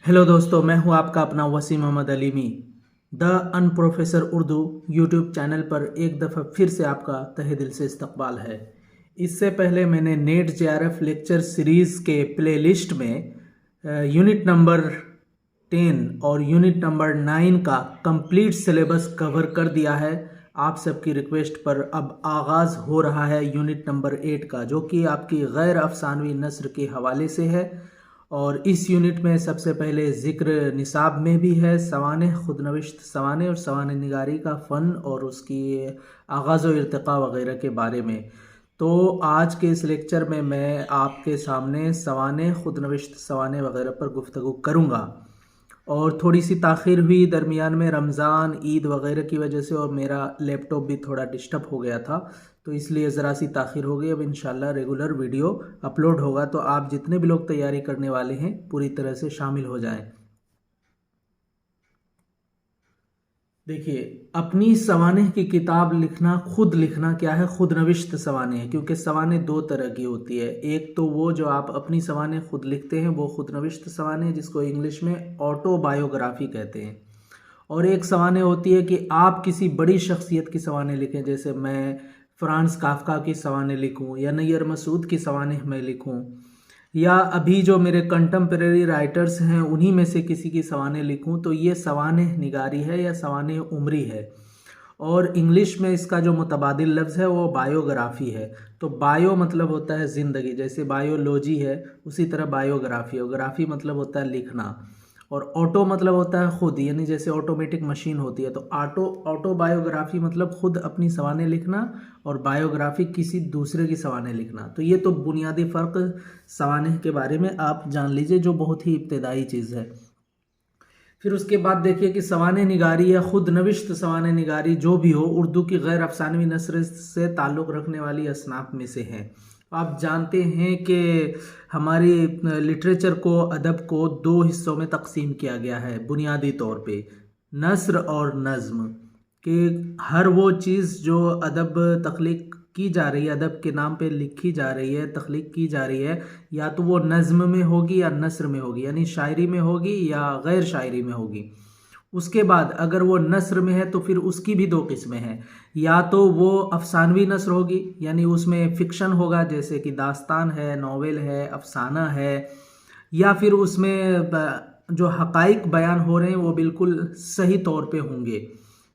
Hello दोस्तों, मैं हूं आपका अपना Wasim Mohammad Alimi. The unprofessor Urdu YouTube channel पर एक दफ़ा फिर से आपका तहे दिल से इस्तकबाल है। इससे पहले मैंने नेट जेआरएफ लेक्चर सीरीज़ के प्लेलिस्ट में यूनिट नंबर 10 और यूनिट नंबर 9 का कंप्लीट सिलेबस कवर कर दिया है। आप सबकी रिक्वेस्ट पर अब आगाज़ हो रहा है यूनिट नंबर 8 का, जो कि आपकी गैर अफसानवी नस्र के हवाले से है। और इस यूनिट में सबसे पहले ज़िक्र निसाब में भी है सवाने खुदनविश्त सवाने और सवाने निगारी का फ़न और उसकी आगाज़ व इर्तिक़ा वगैरह के बारे में। तो आज के इस लेक्चर में मैं आपके सामने सवाने खुदनविश्त सवाने वगैरह पर गुफ्तगू करूँगा। और थोड़ी सी ताख़ीर हुई दरमियान में, रमज़ान ईद वगैरह की वजह से, और मेरा लैपटॉप भी थोड़ा डिस्टर्ब हो गया था, तो इसलिए ज़रा सी ताख़ीर हो गई। अब इंशाल्लाह रेगुलर वीडियो अपलोड होगा, तो आप जितने भी लोग तैयारी करने वाले हैं पूरी तरह से शामिल हो जाएं। देखिए, अपनी सवानेह की किताब लिखना, खुद लिखना क्या है, खुद नविश्त सवानेह है, क्योंकि सवानेह दो तरह की होती है। एक तो वो जो आप अपनी सवानेह खुद लिखते हैं वो खुद नविश्त सवानेह, जिसको इंग्लिश में ऑटोबायोग्राफी कहते हैं। और एक सवानेह होती है कि आप किसी बड़ी शख्सियत की सवानेह लिखें, जैसे मैं फ्रांस काफ्का की सवानेह लिखूं या नैयर मसूद की सवानेह मैं लिखूं, या अभी जो मेरे कंटेम्प्रेरी राइटर्स हैं उन्हीं में से किसी की सवानेह लिखूं, तो ये सवानेह निगारी है या सवानेह उम्री है। और इंग्लिश में इसका जो मुतबादिल लफ्ज़ है वो बायोग्राफी है। तो बायो मतलब होता है ज़िंदगी, जैसे बायोलॉजी है उसी तरह बायोग्राफी, और ग्राफी मतलब होता है लिखना। और ऑटो मतलब होता है खुद, यानी जैसे ऑटोमेटिक मशीन होती है, तो ऑटोबायोग्राफी मतलब खुद अपनी सवानेह लिखना, और बायोग्राफी किसी दूसरे की सवानेह लिखना। तो ये तो बुनियादी फ़र्क सवानेह के बारे में आप जान लीजिए, जो बहुत ही इब्तदाई चीज़ है। फिर उसके बाद देखिए कि सवानेह निगारी या खुद नविश्त सवानेह निगारी जो भी हो, उर्दू की गैर अफसानवी नस्र से ताल्लुक़ रखने वाली असनाफ में से है। आप जानते हैं कि हमारी लिटरेचर को, अदब को दो हिस्सों में तकसीम किया गया है बुनियादी तौर पे, नस्र और नज़्म। कि हर वो चीज़ जो अदब तख्लीक की जा रही है, अदब के नाम पे लिखी जा रही है, तख्लीक की जा रही है, या तो वो नज़्म में होगी या नस्र में होगी, यानी शायरी में होगी या गैर शायरी में होगी। उसके बाद अगर वो नस्र में है तो फिर उसकी भी दो किस्में हैं। या तो वो अफसानवी नस्र होगी, यानी उसमें फ़िक्शन होगा, जैसे कि दास्तान है, नावल है, अफसाना है, या फिर उसमें जो हक़ाइक़ बयान हो रहे हैं वो बिल्कुल सही तौर पे होंगे,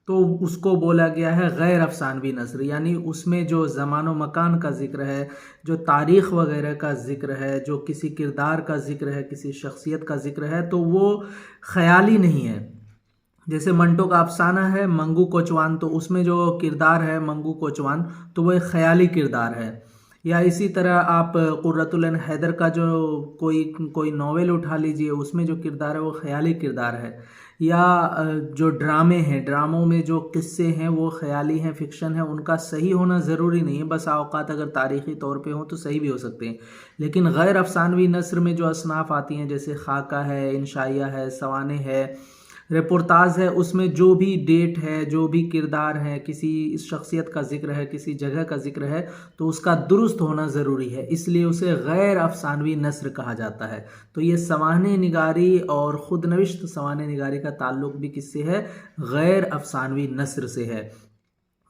तो उसको बोला गया है गैर अफसानवी नस्र। यानी उसमें जो ज़मान व मकान का ज़िक्र है, जो तारीख़ वगैरह का ज़िक्र है, जो किसी किरदार का ज़िक्र है, किसी शख्सियत का ज़िक्र है, तो वो ख़याली नहीं है। जैसे मंटो का अफसाना है मंगू कोचवान, तो उसमें जो किरदार है मंगू कोचवान, तो वो एक ख़याली किरदार है। या इसी तरह आप कुर्रतुल ऐन हैदर का जो कोई कोई नावल उठा लीजिए, उसमें जो किरदार है वो ख़याली किरदार है। या जो ड्रामे हैं, ड्रामों में जो किस्से हैं वो ख़याली हैं, फ़िक्शन है, उनका सही होना ज़रूरी नहीं है, बस औक़ात अगर तारीख़ी तौर पे हों तो सही भी हो सकते हैं। लेकिन गैर अफसानवी नस्र में जो असनाफ़ आती हैं, जैसे खाका है, इंशाइया है, सवानेह है, रिपोर्टाज है, उसमें जो भी डेट है, जो भी किरदार है, किसी शख्सियत का ज़िक्र है, किसी जगह का ज़िक्र है, तो उसका दुरुस्त होना ज़रूरी है, इसलिए उसे गैर अफसानवी नस्र कहा जाता है। तो ये सवानेह निगारी और ख़ुद नविश्त सवानेह निगारी का ताल्लुक़ भी किससे है, गैर अफसानवी नस्र से है।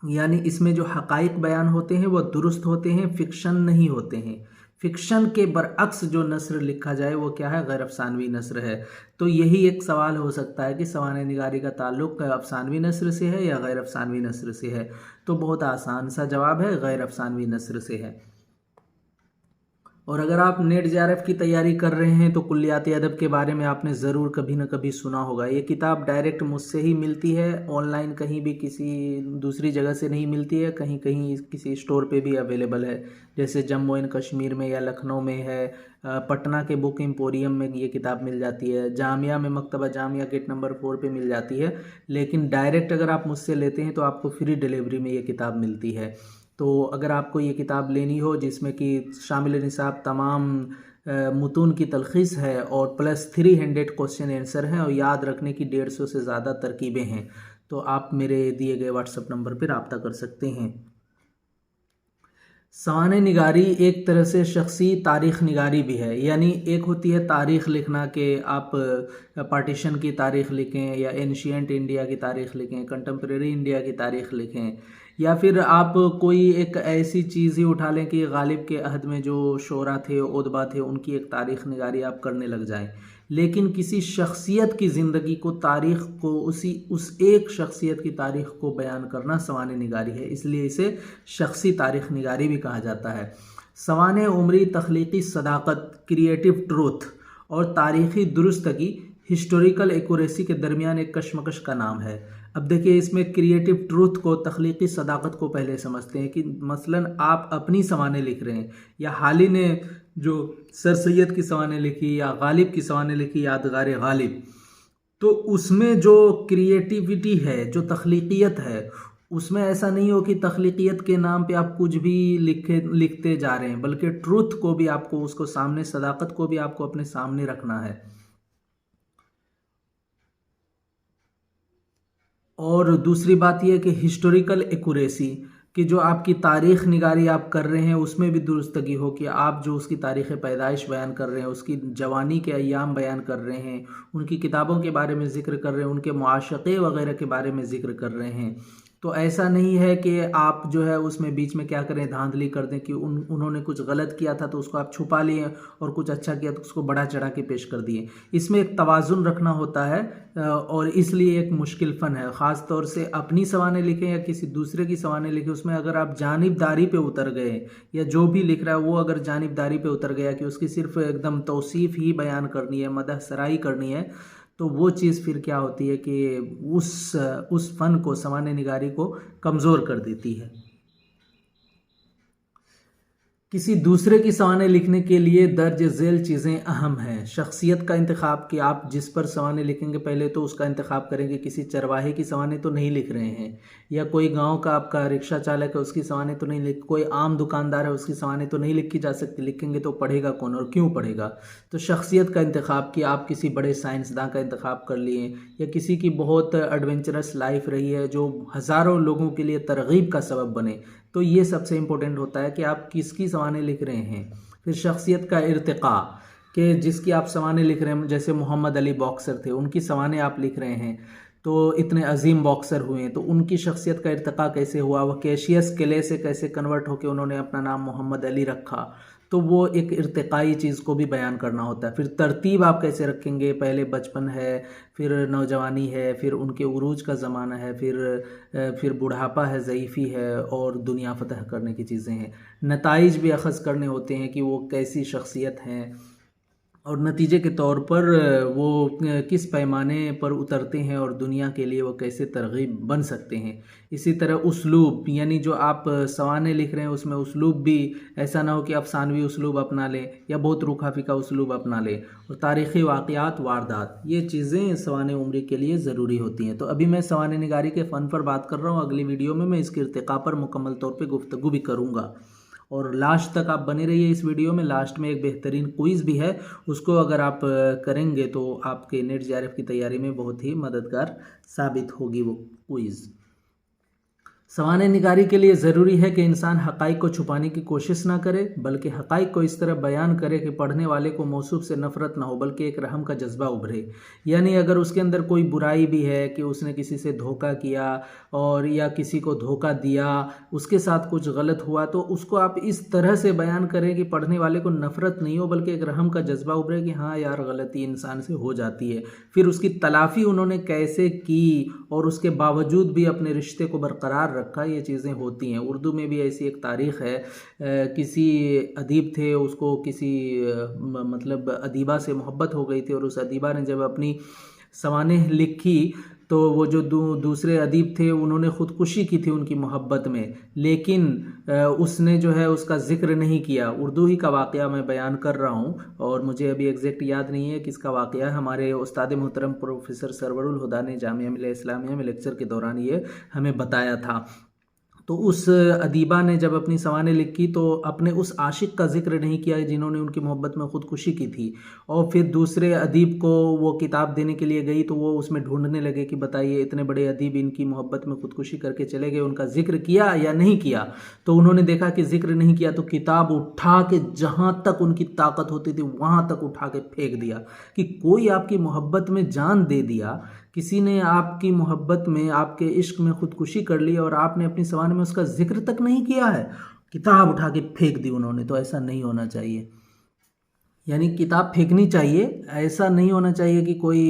यानी इसमें जो हक़ाइक़ बयान होते हैं वो दुरुस्त होते हैं, फ़िक्शन नहीं होते हैं। फ़िक्शन के बरअक्स जो नस्र लिखा जाए वो क्या है, गैर अफसानवी नस्र है। तो यही एक सवाल हो सकता है कि सवानेह निगारी का ताल्लुक़ अफसानवी नस्र से है या गैर अफसानवी नस्र से है। तो बहुत आसान सा जवाब है, गैर अफसानवी नस्र से है। और अगर आप नेट जेआरएफ की तैयारी कर रहे हैं तो कुल्लियाती अदब के बारे में आपने ज़रूर कभी न कभी सुना होगा। ये किताब डायरेक्ट मुझसे ही मिलती है, ऑनलाइन कहीं भी किसी दूसरी जगह से नहीं मिलती है, कहीं कहीं किसी स्टोर पे भी अवेलेबल है, जैसे जम्मू एंड कश्मीर में या लखनऊ में है, पटना के बुक एम्पोरियम में ये किताब मिल जाती है, जामिया में मकतबा जामिया गेट नंबर 4 पे मिल जाती है। लेकिन डायरेक्ट अगर आप मुझसे लेते हैं तो आपको फ्री डिलीवरी में ये किताब मिलती है। तो अगर आपको ये किताब लेनी हो जिसमें कि शामिल निसाब तमाम मुतून की तलख़ीस है और प्लस 300 क्वेश्चन आंसर हैं और याद रखने की 150 से ज़्यादा तरकीबें हैं, तो आप मेरे दिए गए व्हाट्सएप नंबर पर रब्ता कर सकते हैं। सवाने निगारी एक तरह से शख्सी तारीख़ निगारी भी है। यानी एक होती है तारीख़ लिखना कि आप पार्टीशन की तारीख़ लिखें या एंशियंट इंडिया की तारीख़ लिखें, कंटेम्प्रेरी इंडिया की तारीख़ लिखें, या फिर आप कोई एक ऐसी चीज़ ही उठा लें कि गालिब के अहद में जो शोरा थे, उदबा थे, उनकी एक तारीख़ निगारी आप करने लग जाएं। लेकिन किसी शख्सियत की ज़िंदगी को, तारीख़ को, उस एक शख्सियत की तारीख़ को बयान करना सवाने निगारी है, इसलिए इसे शख्सी तारीख़ निगारी भी कहा जाता है। सवाने उम्री तख्लीकी सदाकत, क्रिएटिव ट्रूथ और तारीख़ी दुरुस्तगी, हिस्टोरिकल एक्यूरेसी के दरमियान एक कशमकश का नाम है। अब देखिए, इसमें क्रिएटिव ट्रूथ को, तख्लीकी सदाकत को पहले समझते हैं कि मसलन आप अपनी सवाने लिख रहे हैं, या हाल ही ने जो सर सैयद की सवाने लिखी या गालिब की सवाने लिखी, यादगार गालिब, तो उसमें जो क्रिएटिविटी है, जो तख्लीकियत है, उसमें ऐसा नहीं हो कि तख्लीकियत के नाम पे आप कुछ भी लिखते जा रहे हैं, बल्कि ट्रूथ को भी आपको, उसको सामने, सदाकत को भी आपको अपने सामने रखना है। और दूसरी बात यह है कि हिस्टोरिकल एक्यूरेसी, कि जो आपकी तारीख़ निगारी आप कर रहे हैं उसमें भी दुरुस्तगी हो, कि आप जो उसकी तारीख़ पैदाइश बयान कर रहे हैं, उसकी जवानी के अय्याम बयान कर रहे हैं, उनकी किताबों के बारे में ज़िक्र कर रहे हैं, उनके मुआशक़े वग़ैरह के बारे में ज़िक्र कर रहे हैं। तो ऐसा नहीं है कि आप जो है उसमें बीच में क्या करें, धांधली कर दें कि उन्होंने कुछ गलत किया था तो उसको आप छुपा लिए, और कुछ अच्छा किया तो उसको बढ़ा चढ़ा के पेश कर दिए। इसमें एक तवाज़ुन रखना होता है, और इसलिए एक मुश्किल फ़न है। ख़ास तौर से अपनी सवानें लिखें या किसी दूसरे की सवानें लिखें, उसमें अगर आप जानिबदारी पे उतर गए, या जो भी लिख रहा है वो अगर जानिबदारी पे उतर गया कि उसकी सिर्फ एकदम तौसीफ़ ही बयान करनी है, मदह सराई करनी है, तो वो चीज़ फिर क्या होती है कि उस फ़न को, सवाने निगारी को कमज़ोर कर देती है। किसी दूसरे की सवानें लिखने के लिए दर्ज झेल चीज़ें अहम हैं। शख्सियत का इंतखाब, कि आप जिस पर सवानें लिखेंगे पहले तो उसका इंतखाब करेंगे। किसी चरवाहे की सवानें तो नहीं लिख रहे हैं, या कोई गांव का आपका रिक्शा चालक है उसकी सवानें तो नहीं लिख, कोई आम दुकानदार है उसकी सवानें तो नहीं लिखी जा सकती। लिखेंगे तो पढ़ेगा कौन और क्यों पढ़ेगा। तो शख्सियत का इंतखाब, कि आप किसी बड़े साइंसदान का इंतखाब कर लिए, या किसी की बहुत एडवेंचरस लाइफ रही है जो हज़ारों लोगों के लिए तरगीब का सबब बने, तो ये सबसे इम्पोर्टेंट होता है कि आप किसकी सवानें लिख रहे हैं। फिर शख्सियत का इर्तिक़ा, कि जिसकी आप सवानें लिख रहे हैं, जैसे मोहम्मद अली बॉक्सर थे, उनकी सवानें आप लिख रहे हैं, तो इतने अजीम बॉक्सर हुए, तो उनकी शख्सियत का इर्तिक़ा कैसे हुआ, वह कैशियस किले से कैसे कन्वर्ट होकर उन्होंने अपना नाम मोहम्मद अली रखा, तो वो एक इर्तिक़ाई चीज़ को भी बयान करना होता है। फिर तरतीब आप कैसे रखेंगे, पहले बचपन है, फिर नौजवानी है, फिर उनके उरूज का ज़माना है, फिर बुढ़ापा है, ज़ईफ़ी है, और दुनिया फ़तह करने की चीज़ें हैं। नताइज भी अख़ज़ करने होते हैं कि वो कैसी शख्सियत हैं, और नतीजे के तौर पर वो किस पैमाने पर उतरते हैं, और दुनिया के लिए वो कैसे तरगीब बन सकते हैं। इसी तरह उस्लूब, यानी जो आप सवानें लिख रहे हैं उसमें उस्लूब भी ऐसा ना हो कि अफसानवी उस्लूब अपना लें या बहुत रूखा फीका उस्लूब अपना लें। और तारीख़ी वाक़यात, वारदात, ये चीज़ें सवाने उम्री के लिए ज़रूरी होती हैं। तो अभी मैं सवाने निगारी के फ़न पर बात कर रहा हूँ, अगली वीडियो में मैं इसके इर्तिक़ा पर मुकम्मल तौर पर गुफ्तगू भी करूँगा। और लास्ट तक आप बने रहिए इस वीडियो में। लास्ट में एक बेहतरीन क्विज़ भी है, उसको अगर आप करेंगे तो आपके नेट जेआरएफ की तैयारी में बहुत ही मददगार साबित होगी वो क्विज़। सवाने निगारी के लिए ज़रूरी है कि इंसान हक़ाइक़ को छुपाने की कोशिश ना करे, बल्कि हक़ाइक़ को इस तरह बयान करे कि पढ़ने वाले को मौसूफ़ से नफ़रत ना हो, बल्कि एक रहम का जज्बा उभरे। यानी अगर उसके अंदर कोई बुराई भी है कि उसने किसी से धोखा किया, और या किसी को धोखा दिया, उसके साथ कुछ गलत हुआ, तो उसको आप इस तरह से बयान करें कि पढ़ने वाले को नफ़रत नहीं हो, बल्कि एक रहम का जज्बा उभरे कि हाँ यार, गलती इंसान से हो जाती है। फिर उसकी तलाफ़ी उन्होंने कैसे की, और उसके बावजूद भी अपने रिश्ते को बरकरार रखा, ये चीज़ें होती हैं। उर्दू में भी ऐसी एक तारीख़ है, किसी अदीब थे, उसको किसी मतलब अदीबा से मोहब्बत हो गई थी, और उस अदीबा ने जब अपनी सवानें लिखी तो वो जो दूसरे अदीब थे उन्होंने ख़ुदकुशी की थी उनकी मोहब्बत में, लेकिन उसने जो है उसका ज़िक्र नहीं किया। उर्दू ही का वाक़या मैं बयान कर रहा हूँ, और मुझे अभी एग्जैक्ट याद नहीं है किसका वाक़या है। हमारे उस्ताद मोहतरम प्रोफेसर सरवरुल हुदा ने जामिया मिल्लिया इस्लामिया में लेक्चर के दौरान ये हमें बताया था। तो उस अदीबा ने जब अपनी सवानें लिखी तो अपने उस आशिक का जिक्र नहीं किया जिन्होंने उनकी मोहब्बत में ख़ुदकुशी की थी। और फिर दूसरे अदीब को वो किताब देने के लिए गई तो वो उसमें ढूंढने लगे कि बताइए इतने बड़े अदीब इनकी मोहब्बत में ख़ुदकुशी करके चले गए, उनका जिक्र किया या नहीं किया। तो उन्होंने देखा कि जिक्र नहीं किया तो किताब उठा के जहाँ तक उनकी ताकत होती थी वहाँ तक उठा के फेंक दिया कि कोई आपकी मोहब्बत में जान दे दिया, किसी ने आपकी मोहब्बत में, आपके इश्क में ख़ुदकुशी कर ली और आपने अपनी सवान में उसका जिक्र तक नहीं किया है, किताब उठा के फेंक दी उन्होंने। तो ऐसा नहीं होना चाहिए, यानी किताब फेंकनी चाहिए। ऐसा नहीं होना चाहिए कि कोई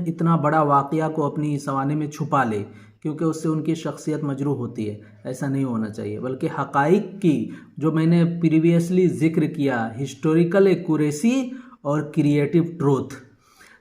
इतना बड़ा वाक़या को अपनी सवाने में छुपा ले, क्योंकि उससे उनकी शख्सियत मजरूह होती है। ऐसा नहीं होना चाहिए, बल्कि हक़ाइक़ की, जो मैंने प्रीवियसली ज़िक्र किया, हिस्टोरिकल एक्यूरेसी और क्रिएटिव ट्रूथ,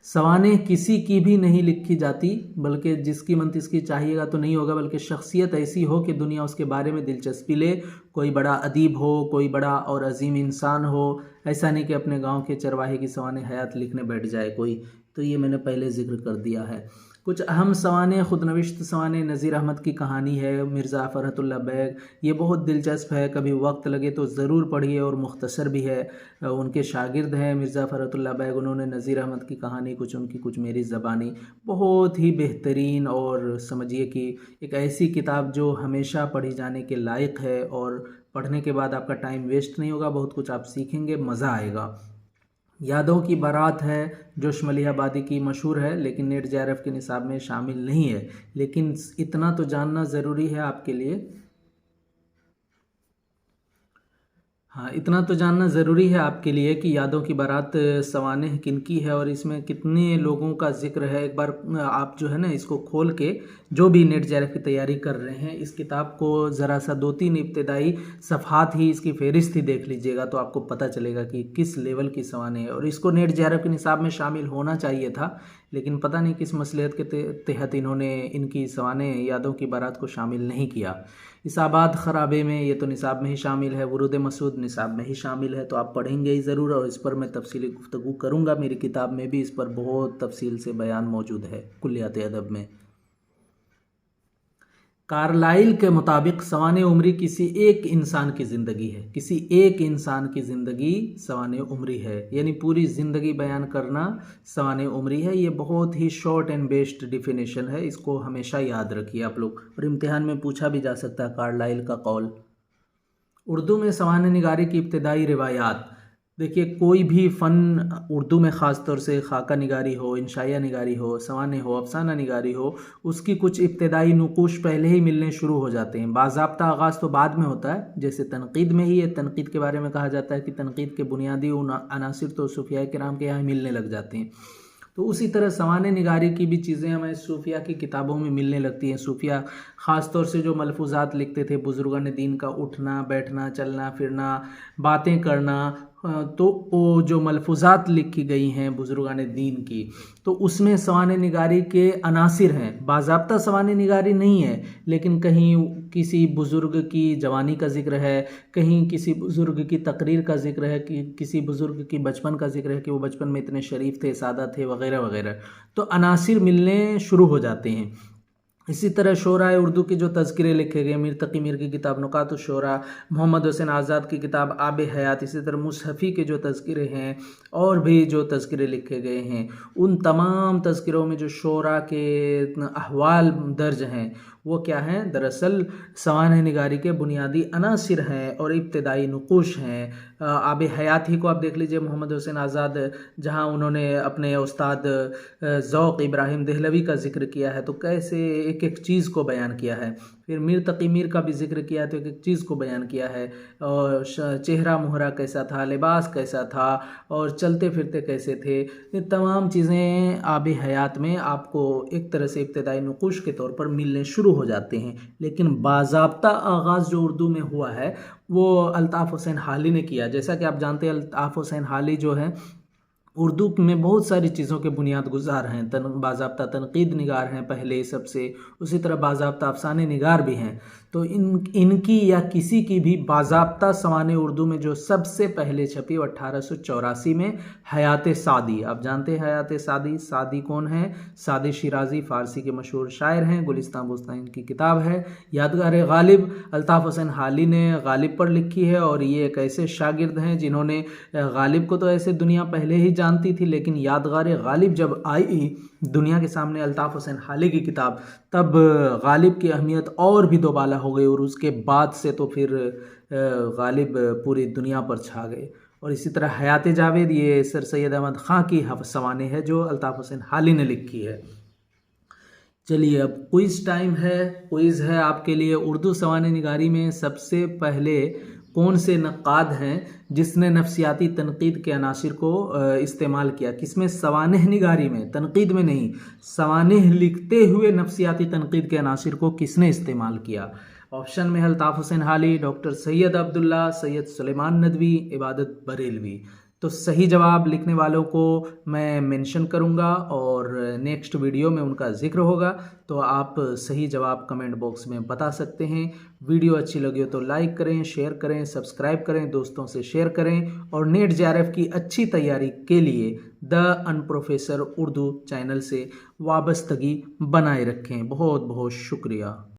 सवानें किसी की भी नहीं लिखी जाती, बल्कि जिसकी मन तिसकी चाहिएगा तो नहीं होगा, बल्कि शख्सियत ऐसी हो कि दुनिया उसके बारे में दिलचस्पी ले। कोई बड़ा अदीब हो, कोई बड़ा और अजीम इंसान हो, ऐसा नहीं कि अपने गांव के चरवाहे की सवानें हयात लिखने बैठ जाए कोई। तो ये मैंने पहले जिक्र कर दिया है। कुछ अहम सवानें, खुदनविश्त सवानें, नज़ीर अहमद की कहानी है, मिर्ज़ा फ़रहतुल्लाह बैग, ये बहुत दिलचस्प है, कभी वक्त लगे तो ज़रूर पढ़िए और मुख्तसर भी है। उनके शागिर्द हैं मिर्ज़ा फ़रहतुल्लाह बैग, उन्होंने नज़ीर अहमद की कहानी, कुछ उनकी कुछ मेरी ज़बानी, बहुत ही बेहतरीन और समझिए कि एक ऐसी किताब जो हमेशा पढ़ी जाने के लायक है और पढ़ने के बाद आपका टाइम वेस्ट नहीं होगा, बहुत कुछ आप सीखेंगे, मज़ा आएगा। यादों की बारात है जो शमलियाबादी की मशहूर है, लेकिन नेट JRF के निसाब में शामिल नहीं है। लेकिन इतना तो जानना ज़रूरी है आपके लिए, हाँ इतना तो जानना ज़रूरी है आपके लिए कि यादों की बारात सवानेह किनकी है और इसमें कितने लोगों का जिक्र है। एक बार आप जो है ना इसको खोल के, जो भी नेट JRF की तैयारी कर रहे हैं, इस किताब को ज़रा सा 2-3 इब्तदाई सफ़हात ही इसकी फ़हरिस्त ही देख लीजिएगा तो आपको पता चलेगा कि किस लेवल की सवानें है। और इसको नेट JRF के निसाब में शामिल होना चाहिए था, लेकिन पता नहीं किस मसलियत के तहत इन्होंने इनकी सवानें यादों की बारात को शामिल नहीं किया। इसाबाद ख़राबे में ये तो निसाब में ही शामिल है, वुरूद मसूद निसाब में ही शामिल है, तो आप पढ़ेंगे ही ज़रूर और इस पर मैं तफसीली गुफ्तगू करूँगा। मेरी किताब में भी इस पर बहुत तफसील से बयान मौजूद है, कुल्लियात अदब में। कार्लाइल के मुताबिक सवाने उम्री किसी एक इंसान की ज़िंदगी है, किसी एक इंसान की ज़िंदगी सवाने उम्री है, यानी पूरी ज़िंदगी बयान करना सवाने उम्री है। ये बहुत ही शॉर्ट एंड बेस्ड डिफिनेशन है, इसको हमेशा याद रखिए आप लोग, और इम्तिहान में पूछा भी जा सकता है कार्लाइल का कौल। उर्दू में सवाने निगारी की इब्तदाई रिवायात, देखिए कोई भी फ़न उर्दू में ख़ास तौर से खाका निगारी हो, इंशाइया निगारी हो, सवाने हो, अफसाना निगारी हो, उसकी कुछ इब्तदाई नुकूश पहले ही मिलने शुरू हो जाते हैं। बाज़ाब्ता आगाज़ तो बाद में होता है, जैसे तनक़ीद में ही है। तनक़ीद के बारे में कहा जाता है कि तनक़ीद के बुनियादी अनासिर तो सूफिया किराम के यहाँ मिलने लग जाते हैं। तो उसी तरह सवाने निगारी की भी चीज़ें हमें सूफिया की किताबों में मिलने लगती हैं। सूफिया ख़ास तौर से जो मलफूज़ात लिखते थे, बुज़ुर्गान दीन का उठना बैठना, चलना फिरना, बातें करना, तो वो जो मलफूज़ात लिखी गई हैं बुज़ुर्गान दीन की, तो उसमें सवाने निगारी के अनासिर हैं। बाज़ाब्ता सवाने निगारी नहीं है, लेकिन कहीं किसी बुज़ुर्ग की जवानी का जिक्र है, कहीं किसी बुज़ुर्ग की तकरीर का जिक्र है, कि किसी बुज़ुर्ग की बचपन का जिक्र है कि वो बचपन में इतने शरीफ थे, सादा थे, वगैरह वगैरह। तो अनासिर मिलने शुरू हो जाते हैं। इसी तरह शोरा उर्दू के जो तज़किरे लिखे गए, मीर तकी मीर की किताब नुकात शोरा, मोहम्मद हुसैन आज़ाद की किताब आब हयात, इसी तरह मुसहफ़ी के जो तज़किरे हैं और भी जो तज़किरे लिखे गए हैं, उन तमाम तज़किरों में जो शोरा के अहवाल दर्ज हैं वो क्या हैं, दरअसल सवाने निगारी के बुनियादी अनासिर हैं और इब्तदाई नुकूश हैं। आब हयात ही को आप देख लीजिए, मोहम्मद हुसैन आज़ाद, जहाँ उन्होंने अपने उस्ताद ज़ौक़ इब्राहिम देहलवी का जिक्र किया है तो कैसे एक एक चीज़ को बयान किया है। फिर मीर तकी मीर का भी जिक्र किया है तो एक एक चीज़ को बयान किया है, और चेहरा मुहरा कैसा था, लिबास कैसा था, और चलते फिरते कैसे थे। ये तमाम चीज़ें आब हयात में आपको एक तरह से इब्तदाई नुकूश के तौर पर मिलने शुरू हो जाते हैं। लेकिन बाज़ाब्ता आगाज़ जो उर्दू में हुआ है वो अल्ताफ़ हुसैन हाली ने किया। जैसा कि आप जानते हैं अल्ताफ़ हुसैन हाली जो है उर्दू में बहुत सारी चीज़ों के बुनियाद गुजार हैं। बाज़ाब्ता तनक़ीद निगार हैं पहले सबसे, उसी तरह बाज़ाब्ता अफ़साने निगार भी हैं। तो इनकी या किसी की भी बाज़ाब्ता सवाने उर्दू में जो सबसे पहले छपी 1884 में हयात सादी। आप जानते हैं हयात सादी, सादी कौन है? सादी शिराजी फ़ारसी के मशहूर शायर हैं। गुलिस्तान बुस्तान इनकी किताब है। यादगार गालिब अल्ताफ़ हुसैन हाली ने गालिब पर लिखी है, और ये एक ऐसे शागिर्द हैं जिन्होंने गालिब को तो ऐसे दुनिया पहले ही जानती थी, लेकिन यादगार गालिब जब आई दुनिया के सामने अल्ताफ़ हुसैन हाली की किताब, तब गालिब की अहमियत और भी दोबाला हो गई, और उसके बाद से तो फिर गालिब पूरी दुनिया पर छा गए। और इसी तरह हयात जावेद, ये सर सैयद अहमद ख़ां की सवाने है जो अल्ताफ़ हुसैन हाली ने लिखी है। चलिए अब क्विज़ टाइम है। क्विज़ है आपके लिए, उर्दू सवाने निगारी में सबसे पहले कौन से नक्काद हैं जिसने नफ्सियाती तनकीद के अनासिर को इस्तेमाल किया? किसमें? सवानेह निगारी में, तनकीद में नहीं। सवानेह लिखते हुए नफ्सियाती तनकीद के अनासिर को किसने इस्तेमाल किया? ऑप्शन में अल्ताफ़ हुसैन हाली, डॉक्टर सैयद अब्दुल्ला, सैयद सुलेमान नदवी, इबादत बरेलवी। तो सही जवाब लिखने वालों को मैं मेंशन करूंगा और नेक्स्ट वीडियो में उनका जिक्र होगा, तो आप सही जवाब कमेंट बॉक्स में बता सकते हैं। वीडियो अच्छी लगी हो तो लाइक करें, शेयर करें, सब्सक्राइब करें, दोस्तों से शेयर करें, और नेट जेआरएफ की अच्छी तैयारी के लिए द अनप्रोफेसर उर्दू चैनल से वाबस्तगी बनाए रखें। बहुत बहुत शुक्रिया।